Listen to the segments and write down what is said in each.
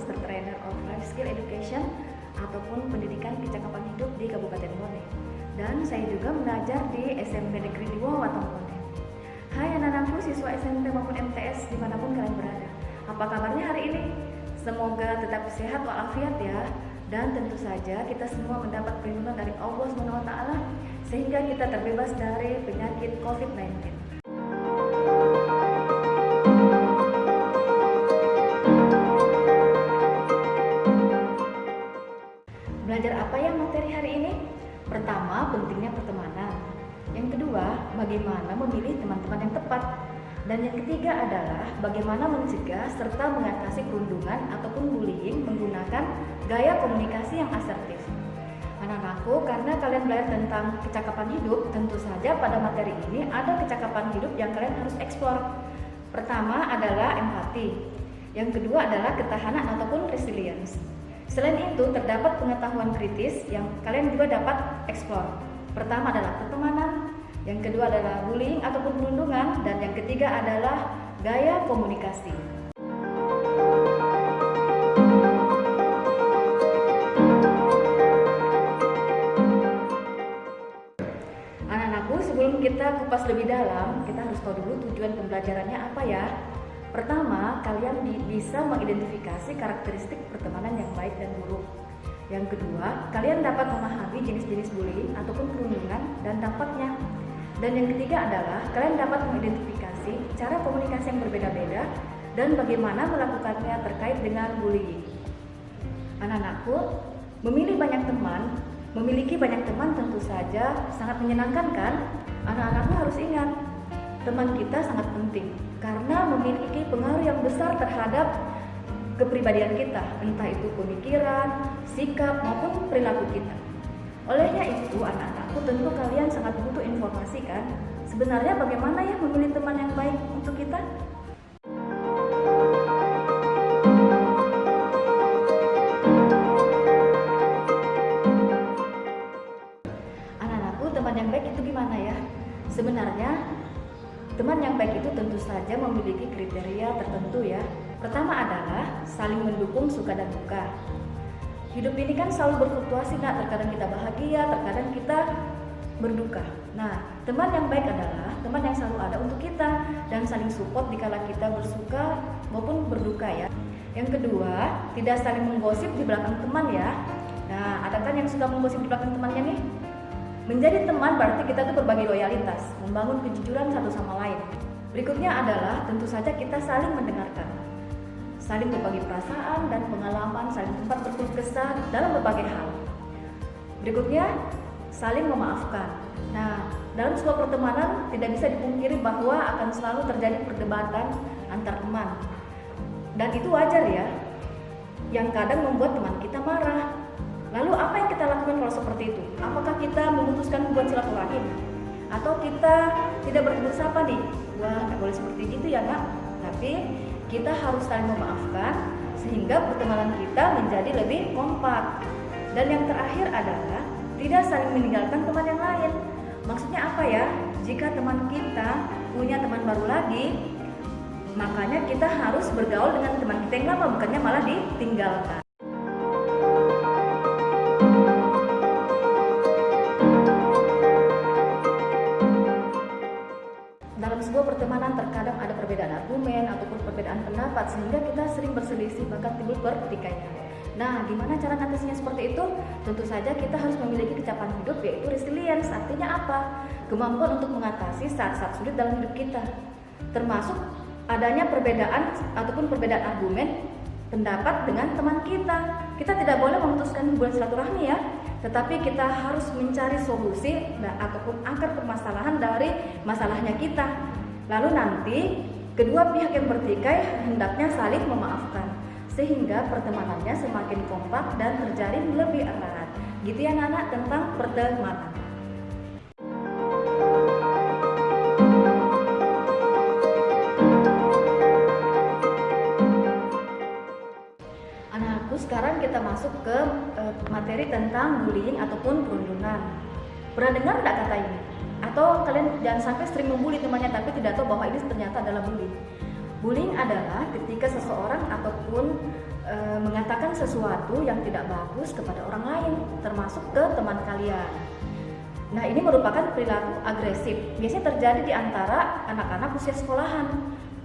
Master Trainer of Life Skill Education ataupun pendidikan kecakapan hidup di Kabupaten Bone. Dan saya juga mengajar di SMP Negeri 2 Watong Bone. Hai anak-anakku, siswa SMP maupun MTS dimanapun kalian berada. Apa kabarnya hari ini? Semoga tetap sehat walafiat ya. Dan tentu saja kita semua mendapat perlindungan dari Allah SWT sehingga kita terbebas dari penyakit COVID-19. Belajar apa ya materi hari ini? Pertama, pentingnya pertemanan. Yang kedua, bagaimana memilih teman-teman yang tepat. Dan yang ketiga adalah bagaimana mencegah serta mengatasi perundungan ataupun bullying menggunakan gaya komunikasi yang asertif. Anak-anakku, karena kalian belajar tentang kecakapan hidup, tentu saja pada materi ini ada kecakapan hidup yang kalian harus eksplor. Pertama adalah empati. Yang kedua adalah ketahanan ataupun resilience. Selain itu, terdapat pengetahuan kritis yang kalian juga dapat eksplor. Pertama adalah pertemanan, yang kedua adalah bullying ataupun perundungan, dan yang ketiga adalah gaya komunikasi. Anak-anakku, sebelum kita kupas lebih dalam, kita harus tahu dulu tujuan pembelajarannya apa ya. Pertama, kalian bisa mengidentifikasi karakteristik pertemanan yang baik dan buruk. Yang kedua, kalian dapat memahami jenis-jenis bullying ataupun perundungan dan dampaknya. Dan yang ketiga adalah kalian dapat mengidentifikasi cara komunikasi yang berbeda-beda dan bagaimana melakukannya terkait dengan bullying. Anak-anakku, memiliki banyak teman tentu saja sangat menyenangkan kan? Anak-anakku harus ingat, teman kita sangat penting karena memiliki pengaruh yang besar terhadap kepribadian kita, entah itu pemikiran, sikap maupun perilaku kita. Olehnya itu, anak-anakku, tentu kalian sangat butuh informasi kan? Sebenarnya bagaimana ya memilih teman yang baik untuk kita? Anak-anakku, teman yang baik itu gimana ya? Sebenarnya teman yang baik itu tentu saja memiliki kriteria tertentu ya. Pertama adalah saling mendukung suka dan duka. Hidup ini kan selalu berfluktuasi, terkadang kita bahagia, terkadang kita berduka. Nah, teman yang baik adalah teman yang selalu ada untuk kita dan saling support dikala kita bersuka maupun berduka ya. Yang kedua, tidak saling menggosip di belakang teman ya. Nah, ada kan yang suka menggosip di belakang temannya nih? Menjadi teman berarti kita tuh berbagi loyalitas, membangun kejujuran satu sama lain. Berikutnya adalah tentu saja kita saling mendengarkan, saling berbagi perasaan dan pengalaman, saling tempat berkeluh kesah dalam berbagai hal. Berikutnya, saling memaafkan. Nah, dalam sebuah pertemanan tidak bisa dipungkiri bahwa akan selalu terjadi perdebatan antar teman. Dan itu wajar ya, yang kadang membuat teman kita marah. Lalu apa yang kita lakukan kalau seperti itu? Apakah kita memutuskan buat silaturahim? Atau kita tidak bertegur sapa nih? Wah, nggak boleh seperti itu ya nak. Tapi kita harus saling memaafkan sehingga pertemanan kita menjadi lebih kompak. Dan yang terakhir adalah tidak saling meninggalkan teman yang lain. Maksudnya apa ya? Jika teman kita punya teman baru lagi, makanya kita harus bergaul dengan teman kita yang lama, bukannya malah ditinggalkan. Dalam sebuah pertemanan terkadang ada perbedaan argumen ataupun perbedaan pendapat sehingga kita sering berselisih bahkan timbul pertikaian. Nah, gimana cara mengatasinya seperti itu? Tentu saja kita harus memiliki kecakapan hidup, yaitu resilience. Artinya apa? Kemampuan untuk mengatasi saat-saat sulit dalam hidup kita. Termasuk adanya perbedaan ataupun perbedaan argumen pendapat dengan teman kita. Kita tidak boleh memutuskan hubungan silaturahmi ya, tetapi kita harus mencari solusi ataupun akar permasalahan dari masalahnya kita. Lalu nanti kedua pihak yang bertikai hendaknya saling memaafkan sehingga pertemanannya semakin kompak dan terjalin lebih erat. Gitu ya anak-anak tentang pertemanan. Anak-anakku, sekarang kita masuk ke materi tentang bullying ataupun perundungan. Pernah dengar tidak kata ini? Atau kalian jangan sampai sering membuli temannya tapi tidak tahu bahwa ini ternyata adalah bullying. Bullying adalah ketika seseorang ataupun mengatakan sesuatu yang tidak bagus kepada orang lain, termasuk ke teman kalian. Nah, ini merupakan perilaku agresif. Biasanya terjadi di antara anak-anak usia sekolahan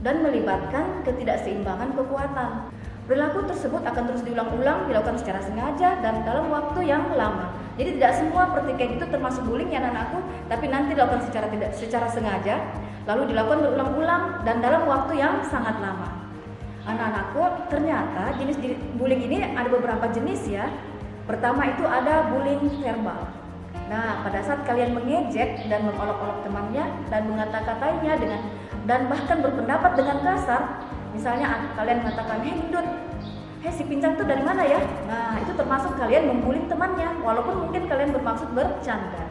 dan melibatkan ketidakseimbangan kekuatan. Perilaku tersebut akan terus diulang-ulang, dilakukan secara sengaja dan dalam waktu yang lama. Jadi tidak semua pertikaian itu termasuk bullying ya anak-anakku, tapi nanti dilakukan secara sengaja, lalu dilakukan berulang-ulang dan dalam waktu yang sangat lama. Anak-anakku, ternyata jenis bullying ini ada beberapa jenis ya. Pertama itu ada bullying verbal. Nah, pada saat kalian mengejek dan mengolok-olok temannya dan mengata-katainya dan bahkan berpendapat dengan kasar, misalnya kalian mengatakan, "Hei gendut, hei si pincang tuh dari mana ya?" Nah, itu termasuk kalian membullying temannya, walaupun mungkin kalian bermaksud bercanda.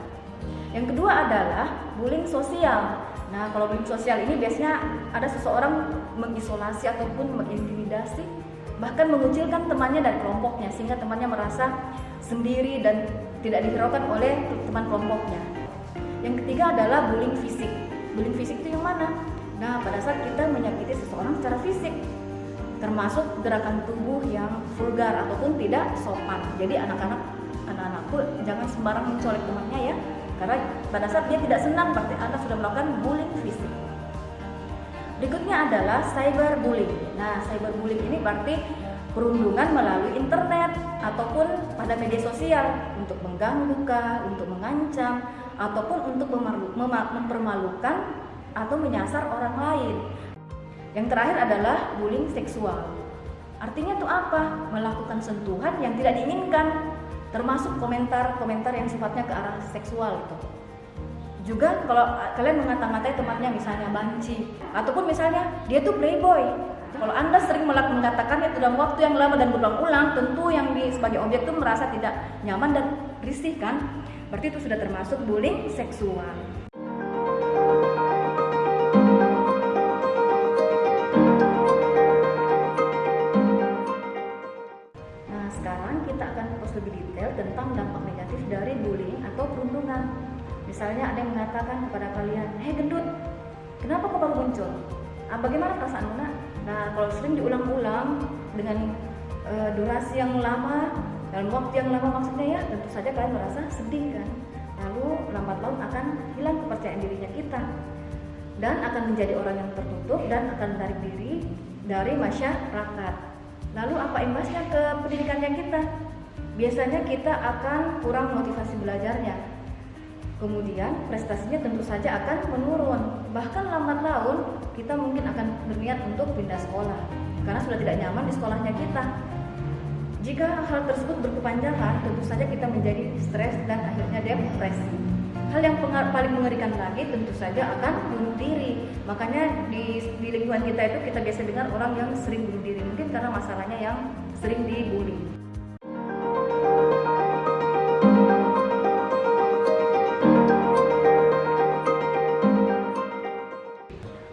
Yang kedua adalah bullying sosial. Nah, kalau bullying sosial ini biasanya ada seseorang mengisolasi ataupun mengintimidasi, bahkan mengucilkan temannya dari kelompoknya sehingga temannya merasa sendiri dan tidak dihiraukan oleh teman kelompoknya. Yang ketiga adalah bullying fisik. Bullying fisik itu yang mana? Nah, pada saat kita menyakiti seseorang secara fisik, termasuk gerakan tubuh yang vulgar ataupun tidak sopan. Jadi anak-anakku jangan sembarang mencolek temannya ya. Karena pada saat dia tidak senang, berarti Anda sudah melakukan bullying fisik. Berikutnya adalah cyberbullying. Nah, cyberbullying ini berarti perundungan melalui internet ataupun pada media sosial untuk mengganggu, untuk mengancam, ataupun untuk mempermalukan atau menyasar orang lain. Yang terakhir adalah bullying seksual. Artinya itu apa? Melakukan sentuhan yang tidak diinginkan, termasuk komentar-komentar yang sifatnya ke arah seksual itu. Juga kalau kalian mengata-ngatai temannya misalnya banci, ataupun misalnya dia tuh playboy. Kalau Anda sering mengatakannya dalam waktu yang lama dan berulang-ulang, tentu yang sebagai objek itu merasa tidak nyaman dan risih kan? Berarti itu sudah termasuk bullying seksual. Lebih detail tentang dampak negatif dari bullying atau perundungan. Misalnya ada yang mengatakan kepada kalian, "Hei gendut, kenapa kau baru muncul? Bagaimana perasaanmu nak?" Nah, kalau sering diulang-ulang dengan durasi yang lama, dalam waktu yang lama maksudnya ya, tentu saja kalian merasa sedih kan. Lalu lambat laun akan hilang kepercayaan dirinya kita dan akan menjadi orang yang tertutup dan akan menarik diri dari masyarakat. Lalu apa imbasnya ke pendidikannya kita? Biasanya kita akan kurang motivasi belajarnya. Kemudian prestasinya tentu saja akan menurun. Bahkan lambat laun kita mungkin akan berniat untuk pindah sekolah karena sudah tidak nyaman di sekolahnya kita. Jika hal tersebut berkepanjangan, tentu saja kita menjadi stres dan akhirnya depresi. Hal yang paling mengerikan lagi tentu saja akan bunuh diri. Makanya di lingkungan kita itu kita biasa dengar orang yang sering bunuh diri, mungkin karena masalahnya yang sering dibully.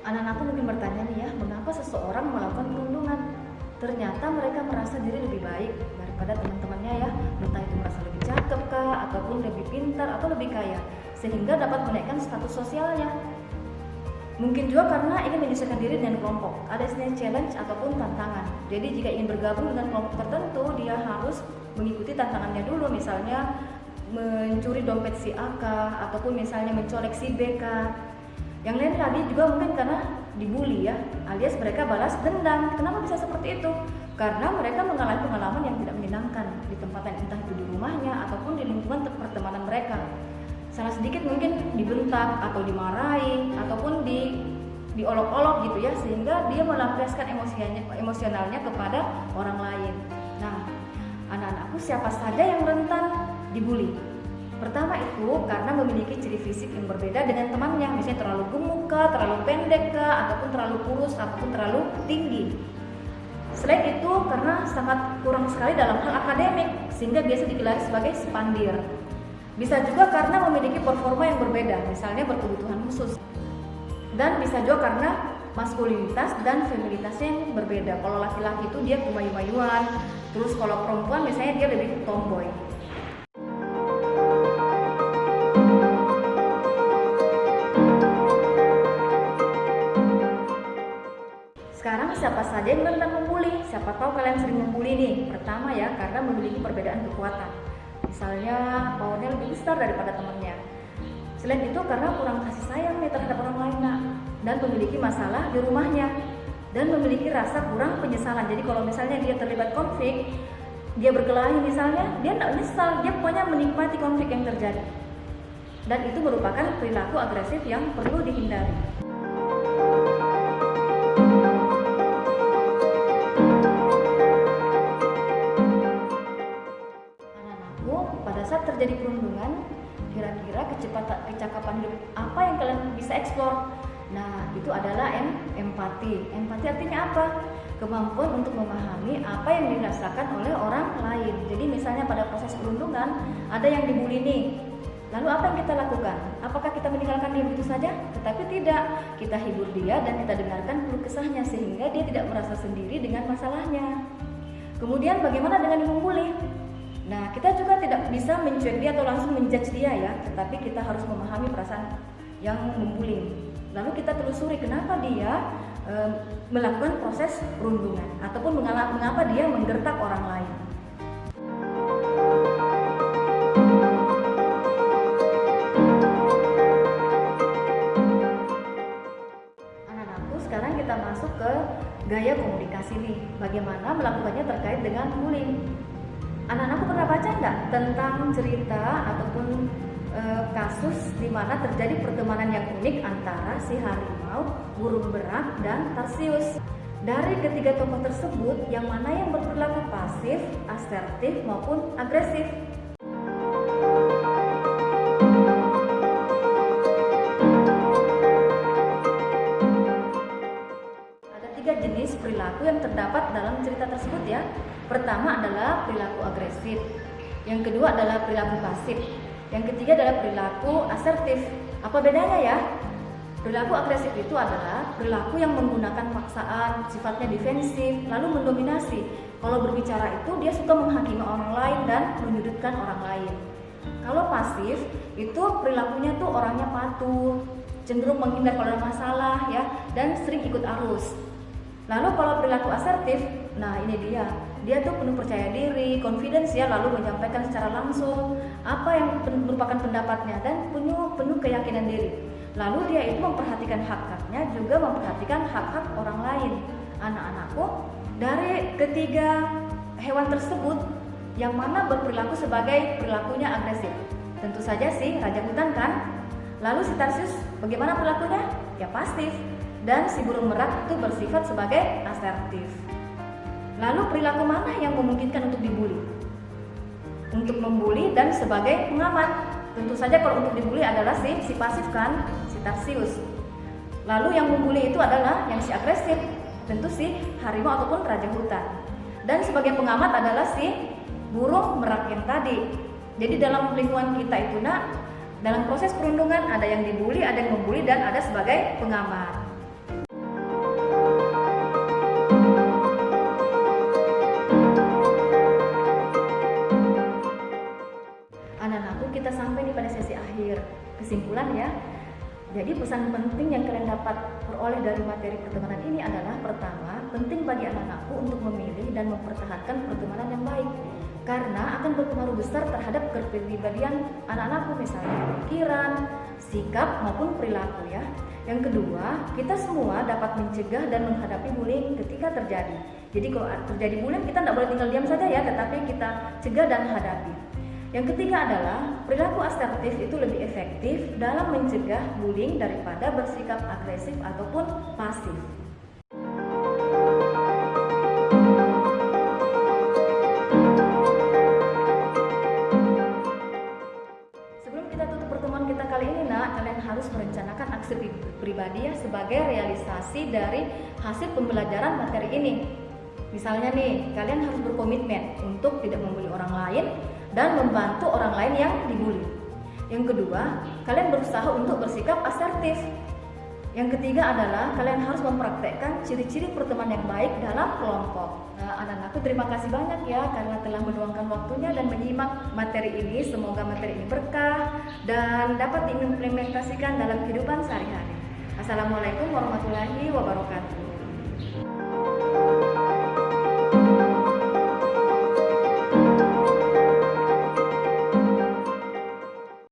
Anak-anakku mungkin bertanya nih ya, mengapa seseorang melakukan perundungan? Ternyata mereka merasa diri lebih baik daripada teman-temannya ya, entah itu merasa lebih cakep kah, ataupun lebih pintar atau lebih kaya, sehingga dapat menaikkan status sosialnya. Mungkin juga karena ingin menyesuaikan diri dengan kelompok, ada istilahnya challenge ataupun tantangan. Jadi jika ingin bergabung dengan kelompok tertentu, dia harus mengikuti tantangannya dulu, misalnya mencuri dompet si A kah, ataupun misalnya mencolek si B kah. Yang lain tadi juga mungkin karena dibully ya, alias mereka balas dendam. Kenapa bisa seperti itu? Karena mereka mengalami pengalaman yang tidak menyenangkan di tempatan, entah itu di rumahnya ataupun di lingkungan pertemanan mereka. Salah sedikit mungkin dibentak atau dimarahi ataupun diolok-olok gitu ya, sehingga dia melampiaskan emosionalnya kepada orang lain. Nah, anak-anakku, siapa saja yang rentan dibully? Pertama itu karena memiliki ciri fisik yang berbeda dengan temannya, misalnya terlalu gemuk kah, terlalu pendek kah, ataupun terlalu kurus ataupun terlalu tinggi. Selain itu karena sangat kurang sekali dalam hal akademik, sehingga biasa digelari sebagai spandir. Bisa juga karena memiliki performa yang berbeda, misalnya berkebutuhan khusus. Dan bisa juga karena maskulinitas dan feminitasnya yang berbeda. Kalau laki-laki itu dia kumayu-mayuan, terus kalau perempuan misalnya dia lebih tomboy. siapa saja yang rentan membuli? Siapa tahu kalian sering membuli nih. Pertama ya, karena memiliki perbedaan kekuatan. Misalnya powernya lebih besar daripada temannya. Selain itu karena kurang kasih sayang nih terhadap orang lain nak, dan memiliki masalah di rumahnya, dan memiliki rasa kurang penyesalan. Jadi kalau misalnya dia terlibat konflik, dia berkelahi misalnya, dia tidak menyesal, dia pokoknya menikmati konflik yang terjadi. Dan itu merupakan perilaku agresif yang perlu dihindari. Anak-anakku, pada saat terjadi perundungan, kira-kira kecakapan hidup apa yang kalian bisa eksplor? Nah, itu adalah empati. Empati artinya apa? Kemampuan untuk memahami apa yang dirasakan oleh orang lain. Jadi misalnya pada proses perundungan, ada yang dibully nih. Lalu apa yang kita lakukan? Apakah kita meninggalkan dia begitu saja? Tetapi tidak. Kita hibur dia dan kita dengarkan keluh kesahnya sehingga dia tidak merasa sendiri dengan masalahnya. Kemudian bagaimana dengan yang membuli? Nah, kita juga tidak bisa mencuek dia atau langsung menjudge dia ya, tetapi kita harus memahami perasaan yang membuli. Lalu kita telusuri kenapa dia melakukan proses perundungan ataupun mengapa dia menggertak orang lain. Anak-anakku, sekarang kita masuk ke gaya komunikasi nih. Bagaimana melakukannya terkait dengan bullying. Anak-anakku pernah baca nggak tentang cerita ataupun kasus di mana terjadi pertemanan yang unik antara si harimau, burung merak, dan tarsius? Dari ketiga tokoh tersebut, yang mana yang berperilaku pasif, asertif, maupun agresif? Ada 3 jenis perilaku yang terdapat dalam cerita tersebut ya. Pertama adalah perilaku agresif, yang kedua adalah perilaku pasif, yang ketiga adalah perilaku asertif. Apa bedanya ya? Perilaku agresif itu adalah perilaku yang menggunakan paksaan, sifatnya defensif, lalu mendominasi. Kalau berbicara itu dia suka menghakimi orang lain dan menyudutkan orang lain. Kalau pasif itu perilakunya tuh orangnya patuh, cenderung menghindar kalau ada masalah ya, dan sering ikut arus. Lalu kalau perilaku asertif, nah ini dia tuh penuh percaya diri, confidence ya, lalu menyampaikan secara langsung apa yang merupakan pendapatnya dan penuh keyakinan diri. Lalu dia itu memperhatikan hak-haknya, juga memperhatikan hak-hak orang lain. Anak-anakku, dari ketiga hewan tersebut, yang mana berperilaku sebagai perilakunya agresif? Tentu saja sih raja hutan kan. Lalu si tarsius bagaimana perilakunya? Ya pasif. Dan si burung merak itu bersifat sebagai asertif. Lalu perilaku mana yang memungkinkan untuk dibully? Untuk membuli dan sebagai pengaman. Tentu saja kalau untuk dibully adalah si pasif kan, si tarsius. Lalu yang membuli itu adalah yang si agresif, tentu si harimau ataupun raja hutan. Dan sebagai pengamat adalah si burung merak yang tadi. Jadi dalam lingkungan kita itu dalam proses perundungan ada yang dibully, ada yang membuli, dan ada sebagai pengamat. Anak-anakku, kita sampai nih pada sesi akhir. Kesimpulan ya. Jadi pesan penting yang kalian dapat peroleh dari materi pertemanan ini adalah: pertama, penting bagi anak-anakku untuk memilih dan mempertahankan pertemanan yang baik, karena akan berpengaruh besar terhadap kepribadian anak-anakku, misalnya pikiran, sikap maupun perilaku ya. Yang kedua, kita semua dapat mencegah dan menghadapi bullying ketika terjadi. Jadi kalau terjadi bullying, kita tidak boleh tinggal diam saja ya, tetapi kita cegah dan hadapi. Yang ketiga adalah perilaku asertif itu lebih efektif dalam mencegah bullying daripada bersikap agresif ataupun pasif. Sebelum kita tutup pertemuan kita kali ini, kalian harus merencanakan aksi pribadi ya sebagai realisasi dari hasil pembelajaran materi ini. Misalnya nih, kalian harus berkomitmen untuk tidak membuli orang lain dan membantu orang lain yang dibully. Yang kedua, kalian berusaha untuk bersikap asertif. Yang ketiga adalah kalian harus mempraktekkan ciri-ciri pertemanan yang baik dalam kelompok. Nah, anak-anakku, terima kasih banyak ya karena telah meluangkan waktunya dan menyimak materi ini. Semoga materi ini berkah dan dapat diimplementasikan dalam kehidupan sehari-hari. Assalamualaikum warahmatullahi wabarakatuh.